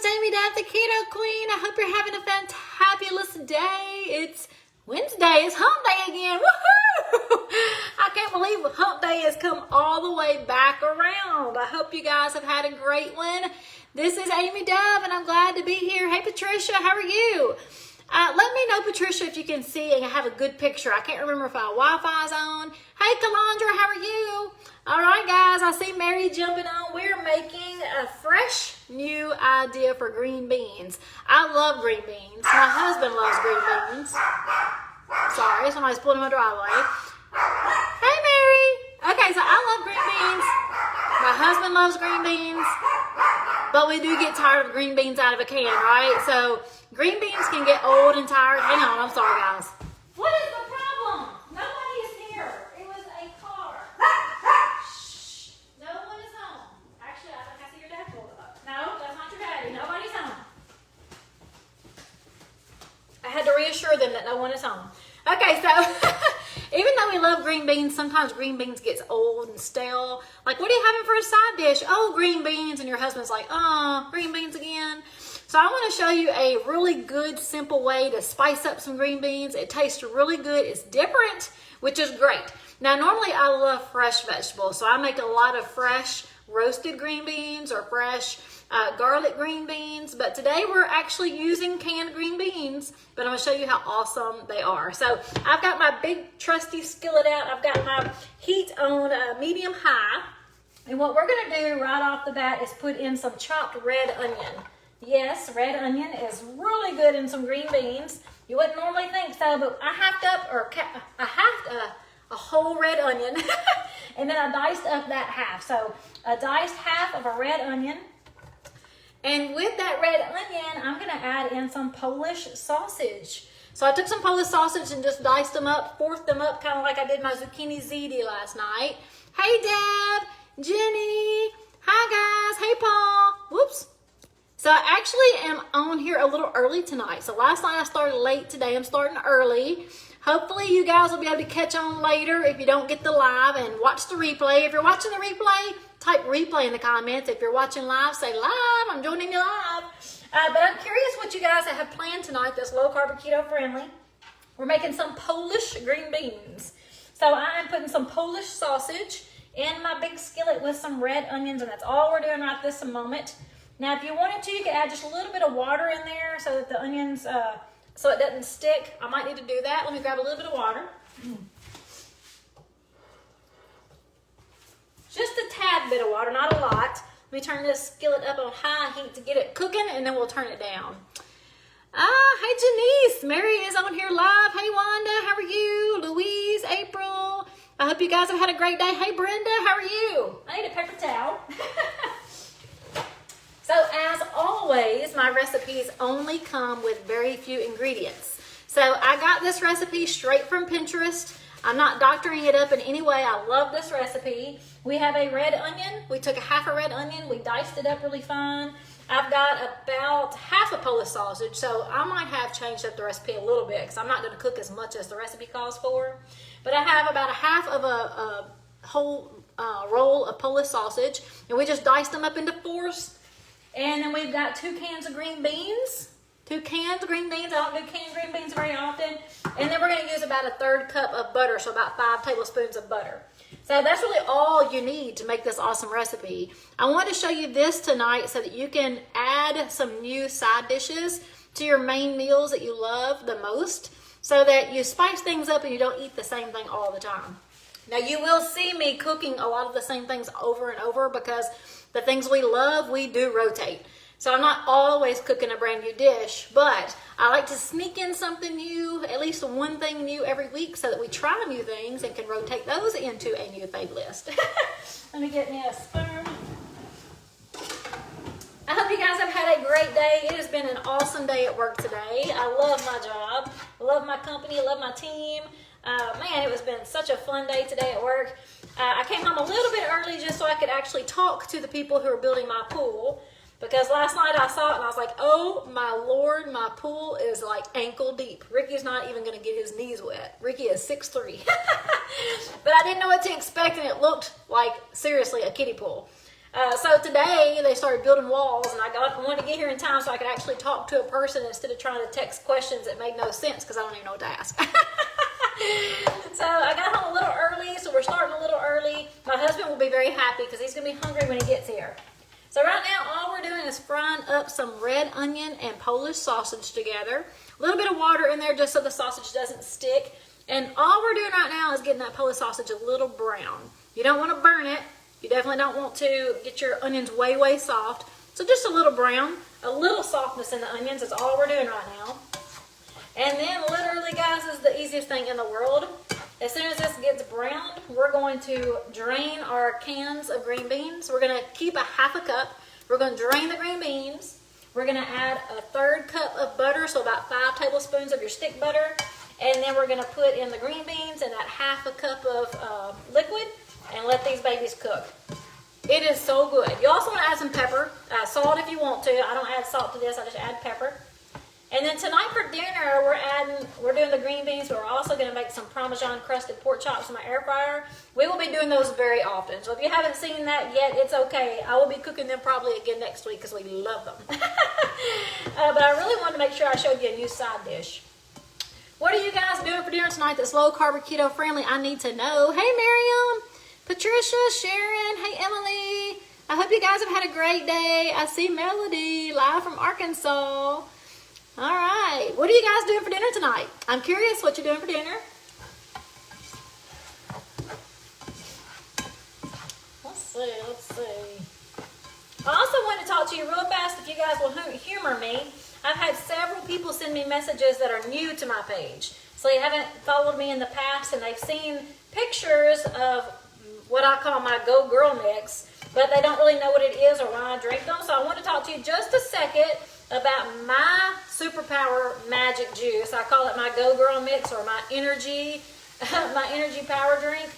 it's Amy Dad, the Keto Queen. I hope you're having a fantabulous day. It's Wednesday. It's hump day again. Woohoo! I can't believe hump day has come all the way back around. I hope you guys have had a great one. This is Amy Dove, and I'm glad to be here. Hey, Patricia, how are you? Let me know, Patricia, if you can see and have a good picture. I can't remember if our Wi-Fi's on. Hey, Calandra, how are you? All right, guys, I see Mary jumping on. We're making a fresh new idea for green beans. I love green beans. My husband loves green beans. Sorry, somebody's pulling my driveway. Hey, Mary. Okay, so I love green beans. My husband loves green beans. But we do get tired of green beans out of a can, right? So green beans can get old and tired. Hang on, I'm sorry, guys. What is the problem? Nobody is here. It was a car. Shh. No one is home. Actually, I think I see your dad pulled up. No, that's not your daddy. Nobody's home. I had to reassure them that no one is home. Okay, so even though we love green beans, sometimes green beans gets old and stale. Like, what are you having for a side dish? Oh, green beans. And your husband's like, oh, green beans again. So I want to show you a really good, simple way to spice up some green beans. It tastes really good. It's different, which is great. Now, normally I love fresh vegetables. So I make a lot of fresh roasted green beans or fresh garlic green beans. But today we're actually using canned green beans. But I'm going to show you how awesome they are. So I've got my big trusty skillet out. I've got my heat on medium high. And what we're going to do right off the bat is put in some chopped red onion. Yes, red onion is really good in some green beans. You wouldn't normally think so, but I halved a whole red onion. And then I diced up that half. So a diced half of a red onion. And with that red onion, I'm going to add in some Polish sausage. So I took some Polish sausage and just diced them up, forked them up, kind of like I did my zucchini ziti last night. Hey, Deb, Jenny. Hi, guys. Hey, Paul. Whoops. So I actually am on here a little early tonight. So last night I started late. Today I'm starting early. Hopefully you guys will be able to catch on later if you don't get the live and watch the replay. If you're watching the replay, type replay in the comments. If you're watching live, say live. I'm joining you live. But I'm curious what you guys have planned tonight that's low carb and keto friendly. We're making some Polish green beans. So I'm putting some Polish sausage in my big skillet with some red onions, and that's all we're doing right this moment. Now, if you wanted to, you could add just a little bit of water in there so that the onions, so it doesn't stick. I might need to do that. Let me grab a little bit of water. Just a tad bit of water, not a lot. Let me turn this skillet up on high heat to get it cooking, and then we'll turn it down. Hey, Janice. Mary is on here live. Hey, Wanda. How are you? Louise, April. I hope you guys have had a great day. Hey, Brenda. How are you? I need a paper towel. So as always, my recipes only come with very few ingredients. So I got this recipe straight from Pinterest. I'm not doctoring it up in any way. I love this recipe. We have a red onion. We took a half a red onion. We diced it up really fine. I've got about half a Polish sausage, so I might have changed up the recipe a little bit because I'm not going to cook as much as the recipe calls for. But I have about a half of a whole roll of Polish sausage, and we just diced them up into fours. And then we've got 2 cans of green beans. 2 cans of green beans. I don't do canned green beans very often. And then we're going to use about a 1/3 cup of butter, so about 5 tablespoons of butter. So that's really all you need to make this awesome recipe. I want to show you this tonight so that you can add some new side dishes to your main meals that you love the most, so that you spice things up and you don't eat the same thing all the time. Now, you will see me cooking a lot of the same things over and over because the things we love, we do rotate. So I'm not always cooking a brand new dish, but I like to sneak in something new, at least one thing new every week, so that we try new things and can rotate those into a new fave list. Let me get me a spoon. I hope you guys have had a great day. It has been an awesome day at work today. I love my job. I love my company. I love my team. Man, it has been such a fun day today at work. I came home a little bit early just so I could actually talk to the people who are building my pool. Because last night I saw it and I was like, oh my Lord, my pool is like ankle deep. Ricky's not even going to get his knees wet. Ricky is 6'3". But I didn't know what to expect, and it looked like, seriously, a kiddie pool. So today they started building walls, and I wanted to get here in time so I could actually talk to a person instead of trying to text questions that made no sense because I don't even know what to ask. So I got home a little early, so we're starting a little early. My husband will be very happy because he's going to be hungry when he gets here. So right now all we're doing is frying up some red onion and Polish sausage together. A little bit of water in there just so the sausage doesn't stick. And all we're doing right now is getting that Polish sausage a little brown. You don't want to burn it. You definitely don't want to get your onions way, way soft. So just a little brown, a little softness in the onions is all we're doing right now. And then literally, guys, this is the easiest thing in the world. As soon as this gets browned, we're going to drain our cans of green beans. We're going to keep a half a cup. We're going to drain the green beans. We're going to add a 1/3 cup of butter, so about 5 tablespoons of your stick butter. And then we're going to put in the green beans and that half a cup of liquid and let these babies cook. It is so good. You also want to add some pepper, salt if you want to. I don't add salt to this, I just add pepper. And then tonight for dinner, we're doing the green beans, but we're also going to make some Parmesan crusted pork chops in my air fryer. We will be doing those very often. So if you haven't seen that yet, it's okay. I will be cooking them probably again next week because we love them. But I really wanted to make sure I showed you a new side dish. What are you guys doing for dinner tonight that's low carb or keto friendly? I need to know. Hey, Miriam, Patricia, Sharon, hey, Emily. I hope you guys have had a great day. I see Melody live from Arkansas. All right, what are you guys doing for dinner tonight? I'm curious what you're doing for dinner. Let's see. I also want to talk to you real fast if you guys will humor me. I've had several people send me messages that are new to my page. So they haven't followed me in the past and they've seen pictures of what I call my Go Girl mix, but they don't really know what it is or why I drink them. So I want to talk to you just a second about my superpower magic juice. I call it my Go Girl mix or my energy power drink.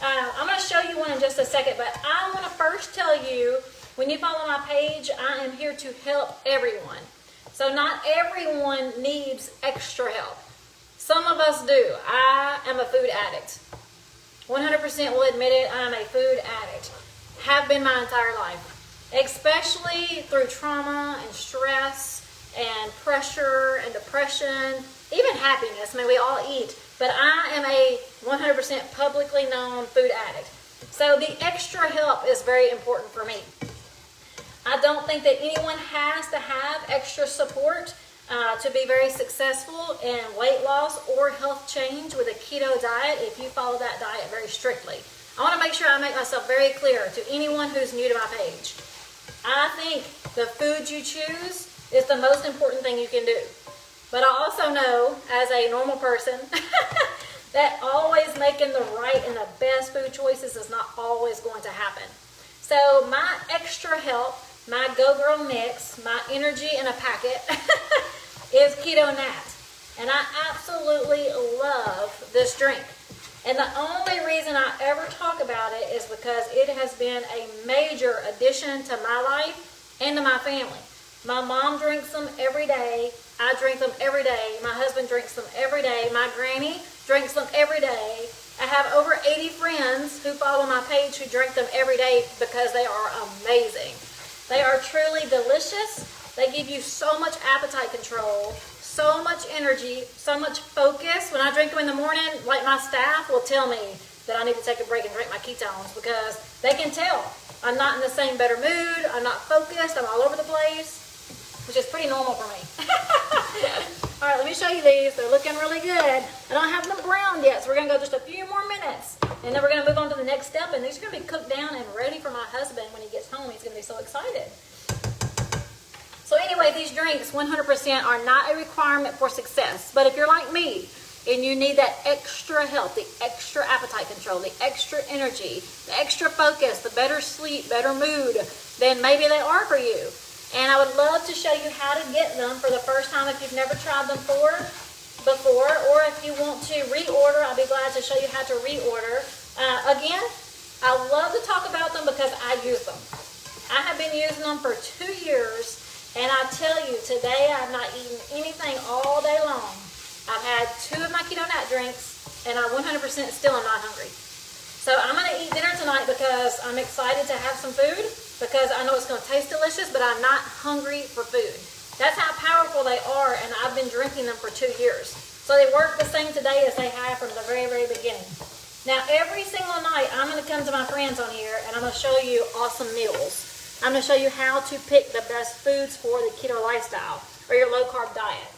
I'm going to show you one in just a second, but I want to first tell you, when you follow my page, I am here to help everyone. So not everyone needs extra help. Some of us do. I am a food addict. 100% will admit it, I am a food addict. Have been my entire life. Especially through trauma and stress and pressure and depression, even happiness. I mean, we all eat, but I am a 100% publicly known food addict. So the extra help is very important for me. I don't think that anyone has to have extra support to be very successful in weight loss or health change with a keto diet if you follow that diet very strictly. I want to make sure I make myself very clear to anyone who's new to my page. I think the food you choose is the most important thing you can do. But I also know, as a normal person, that always making the right and the best food choices is not always going to happen. So my extra help, my Go Girl mix, my energy in a packet is Keto Nat. And I absolutely love this drink. And the only reason I ever talk about it is because it has been a major addition to my life and to my family. My mom drinks them every day. I drink them every day. My husband drinks them every day. My granny drinks them every day. I have over 80 friends who follow my page who drink them every day because they are amazing. They are truly delicious. They give you so much appetite control, so much energy, so much focus. When I drink them in the morning, like my staff will tell me that I need to take a break and drink my ketones because they can tell I'm not in the same better mood, I'm not focused, I'm all over the place, which is pretty normal for me. All right, let me show you these. They're looking really good. I don't have them browned yet, so we're going to go just a few more minutes, and then we're going to move on to the next step, and these are going to be cooked down and ready for my husband when he gets home. He's going to be so excited. So anyway, these drinks 100% are not a requirement for success. But if you're like me and you need that extra help, the extra appetite control, the extra energy, the extra focus, the better sleep, better mood, then maybe they are for you. And I would love to show you how to get them for the first time if you've never tried them before, or if you want to reorder, I'll be glad to show you how to reorder. Again, I love to talk about them because I use them. I have been using them for 2 years. And I tell you, today I've not eaten anything all day long. I've had 2 of my Keto Nat drinks, and I 100% still am not hungry. So I'm going to eat dinner tonight because I'm excited to have some food. because I know it's going to taste delicious, but I'm not hungry for food. That's how powerful they are, and I've been drinking them for 2 years. So they work the same today as they have from the very, very beginning. Now, every single night, I'm going to come to my friends on here, and I'm going to show you awesome meals. I'm going to show you how to pick the best foods for the keto lifestyle or your low-carb diet.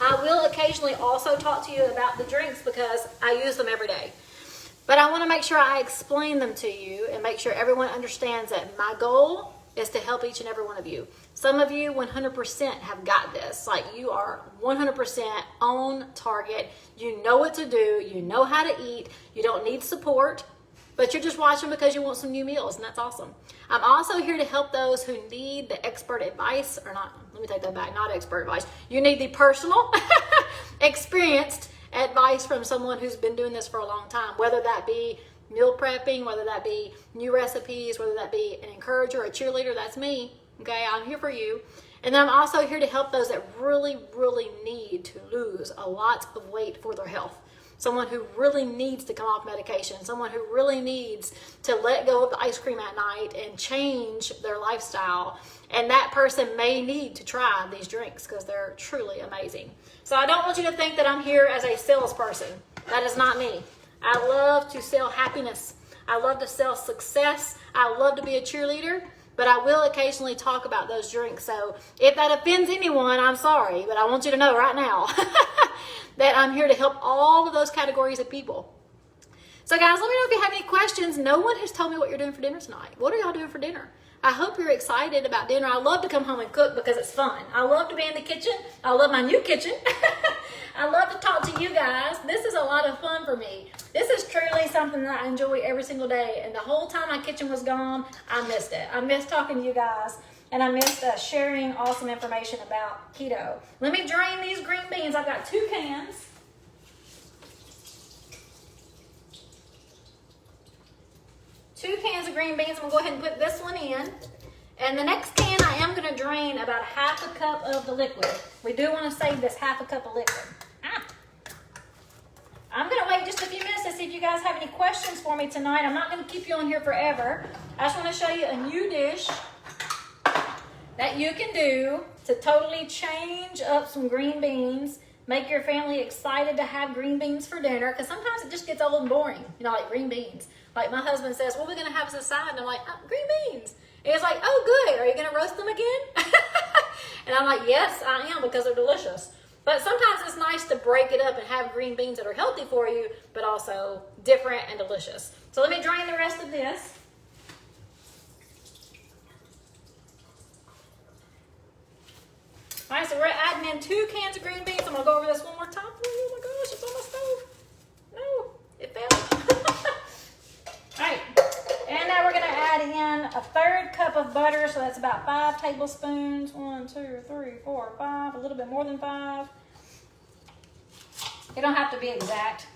I will occasionally also talk to you about the drinks because I use them every day. But I want to make sure I explain them to you and make sure everyone understands that my goal is to help each and every one of you. Some of you 100% have got this. Like, you are 100% on target. You know what to do. You know how to eat. You don't need support, but you're just watching because you want some new meals, and that's awesome. I'm also here to help those who need the expert advice, or not, let me take that back, not expert advice. You need the personal, experienced advice from someone who's been doing this for a long time, whether that be meal prepping, whether that be new recipes, whether that be an encourager, a cheerleader. That's me. Okay, I'm here for you. And then I'm also here to help those that really, really need to lose a lot of weight for their health. Someone who really needs to come off medication, someone who really needs to let go of the ice cream at night and change their lifestyle. And that person may need to try these drinks because they're truly amazing. So I don't want you to think that I'm here as a salesperson. That is not me. I love to sell happiness. I love to sell success. I love to be a cheerleader, but I will occasionally talk about those drinks. So if that offends anyone, I'm sorry, but I want you to know right now that I'm here to help all of those categories of people. So guys, let me know if you have any questions. No one has told me what you're doing for dinner tonight. What are y'all doing for dinner? I hope you're excited about dinner. I love to come home and cook because it's fun. I love to be in the kitchen. I love my new kitchen. I love to talk to you guys. This is a lot of fun for me. This is truly something that I enjoy every single day. And the whole time my kitchen was gone, I missed it. I missed talking to you guys. And I missed sharing awesome information about keto. Let me drain these green beans. I've got 2 cans. Two cans of green beans. I'm going to go ahead and put this one in. And the next can, I am going to drain about 1/2 cup of the liquid. We do want to save this 1/2 cup of liquid. I'm going to wait just a few minutes to see if you guys have any questions for me tonight. I'm not going to keep you on here forever. I just want to show you a new dish that you can do to totally change up some green beans, make your family excited to have green beans for dinner, because sometimes it just gets old and boring, you know, like green beans. Like my husband says, what are we going to have as a side? And I'm like, oh, green beans. And he's like, oh, good. Are you going to roast them again? And I'm like, yes, I am, because they're delicious. But sometimes it's nice to break it up and have green beans that are healthy for you, but also different and delicious. So let me drain the rest of this. All right, so we're adding in 2 cans of green beans. I'm going to go over this one more time. Oh my gosh, it's on my stove. No, it fell. All right, and now we're going to add in 1/3 cup of butter. So that's about 5 tablespoons. 1, 2, 3, 4, 5, a little bit more than 5. You don't have to be exact.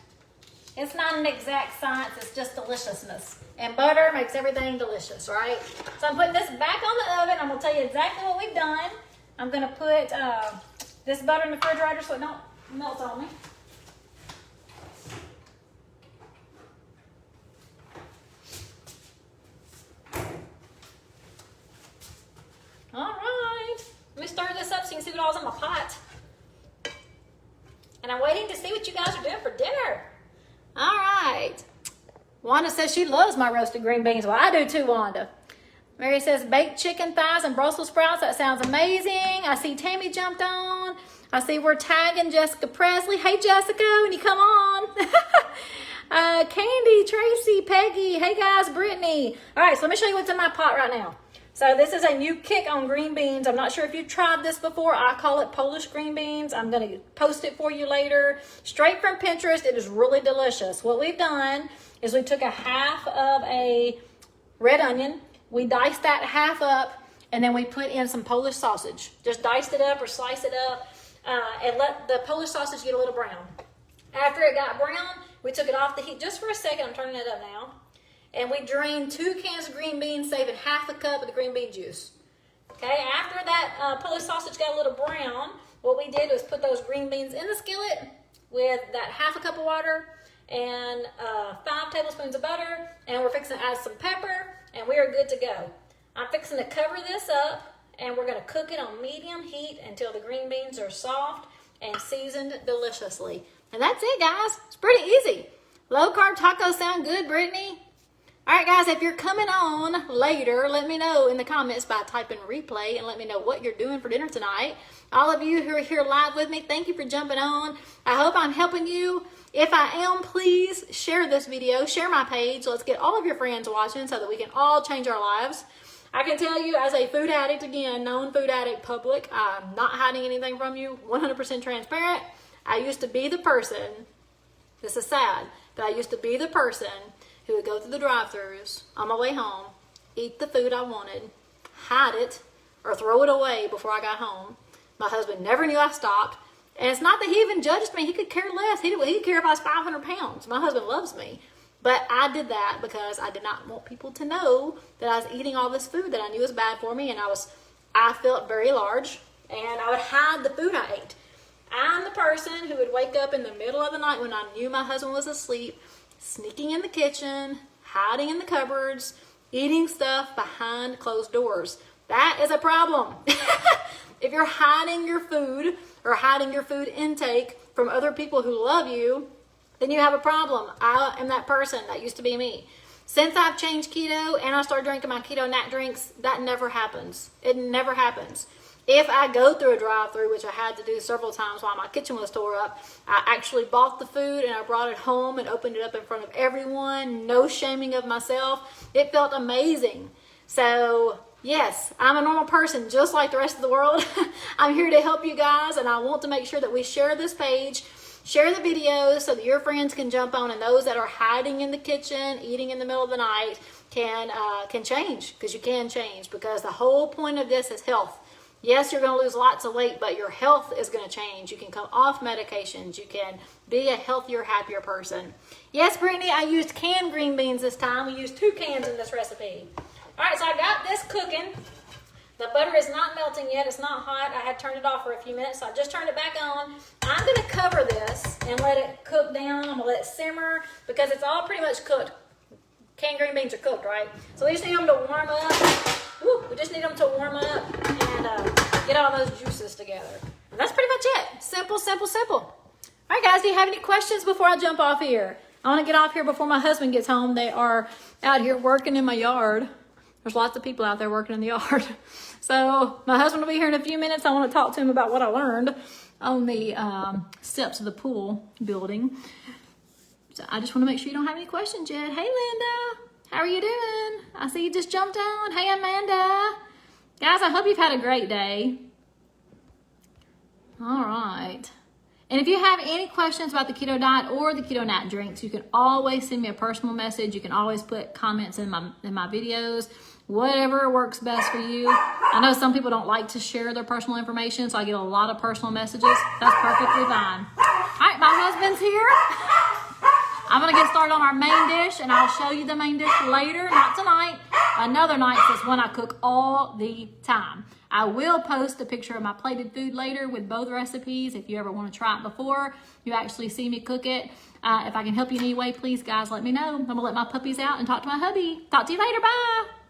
It's not an exact science, it's just deliciousness. And butter makes everything delicious, right? So I'm putting this back on the oven. I'm going to tell you exactly what we've done. I'm going to put this butter in the refrigerator so it don't melt on me. All right. Let me stir this up so you can see what all's in my pot. And I'm waiting to see what you guys are doing for dinner. All right. Wanda says she loves my roasted green beans. Well, I do too, Wanda. Mary says baked chicken thighs and Brussels sprouts. That sounds amazing. I see Tammy jumped on. I see we're tagging Jessica Presley. Hey, Jessica, when you come on. Candy, Tracy, Peggy. Hey, guys, Brittany. All right, so let me show you what's in my pot right now. So this is a new kick on green beans. I'm not sure if you've tried this before. I call it Polish green beans. I'm going to post it for you later. Straight from Pinterest. It is really delicious. What we've done is we took 1/2 of a red onion. We diced that 1/2 up, and then we put in some Polish sausage. Just diced it up or sliced it up and let the Polish sausage get a little brown. After it got brown, we took it off the heat just for a second. I'm turning it up now. And we drained 2 cans of green beans, saving 1/2 cup of the green bean juice. Okay, after that Polish sausage got a little brown, what we did was put those green beans in the skillet with that 1/2 cup of water and 5 tablespoons of butter, and we're fixing to add some pepper, and we are good to go. I'm fixing to cover this up, and we're going to cook it on medium heat until the green beans are soft and seasoned deliciously. And that's it, guys. It's pretty easy. Low-carb tacos sound good, Brittany? All right, guys, if you're coming on later, let me know in the comments by typing replay and let me know what you're doing for dinner tonight. All of you who are here live with me, thank you for jumping on. I hope I'm helping you. If I am, please share this video, share my page. Let's get all of your friends watching so that we can all change our lives. I can tell you as a food addict, again, known food addict public, I'm not hiding anything from you, 100% transparent. I used to be the person, this is sad, but I used to be the person who would go through the drive-thrus on my way home, eat the food I wanted, hide it, or throw it away before I got home. My husband never knew I stopped. And it's not that he even judged me. He could care less. He'd care if I was 500 pounds. My husband loves me. But I did that because I did not want people to know that I was eating all this food that I knew was bad for me. And I felt very large. And I would hide the food I ate. I'm the person who would wake up in the middle of the night when I knew my husband was asleep, sneaking in the kitchen, hiding in the cupboards, eating stuff behind closed doors. That is a problem. If you're hiding your food or hiding your food intake from other people who love you, then you have a problem. I am that person. That used to be me. Since I've changed keto and I started drinking my keto nat drinks, that never happens. It never happens. If I go through a drive-thru, which I had to do several times while my kitchen was tore up, I actually bought the food and I brought it home and opened it up in front of everyone. No shaming of myself. It felt amazing. So, yes, I'm a normal person just like the rest of the world. I'm here to help you guys, and I want to make sure that we share this page, share the videos so that your friends can jump on, and those that are hiding in the kitchen, eating in the middle of the night can change, because you can change, because the whole point of this is health. Yes, you're going to lose lots of weight, but your health is going to change. You can come off medications. You can be a healthier, happier person. Yes, Brittany, I used canned green beans this time. We used 2 cans in this recipe. All right, so I got this cooking. The butter is not melting yet. It's not hot. I had turned it off for a few minutes, so I just turned it back on. I'm going to cover this and let it cook down. I'm going to let it simmer because it's all pretty much cooked. Canned green beans are cooked, right? So we just need them to warm up. We just need them to warm up and get all those juices together. And that's pretty much it. Simple, simple, simple. All right, guys, do you have any questions before I jump off here? I want to get off here before my husband gets home. They are out here working in my yard. There's lots of people out there working in the yard. So my husband will be here in a few minutes. I want to talk to him about what I learned on the steps of the pool building. So I just want to make sure you don't have any questions yet. Hey, Linda. How are you doing? I see you just jumped on. Hey, Amanda. Guys, I hope you've had a great day. All right. And if you have any questions about the keto diet or the keto nat drinks, you can always send me a personal message. You can always put comments in my videos. Whatever works best for you. I know some people don't like to share their personal information, so I get a lot of personal messages. That's perfectly fine. All right, my husband's here. I'm going to get started on our main dish, and I'll show you the main dish later, not tonight. Another night, is when I cook all the time. I will post a picture of my plated food later with both recipes if you ever want to try it before you actually see me cook it. If I can help you in any way, please, guys, let me know. I'm going to let my puppies out and talk to my hubby. Talk to you later. Bye.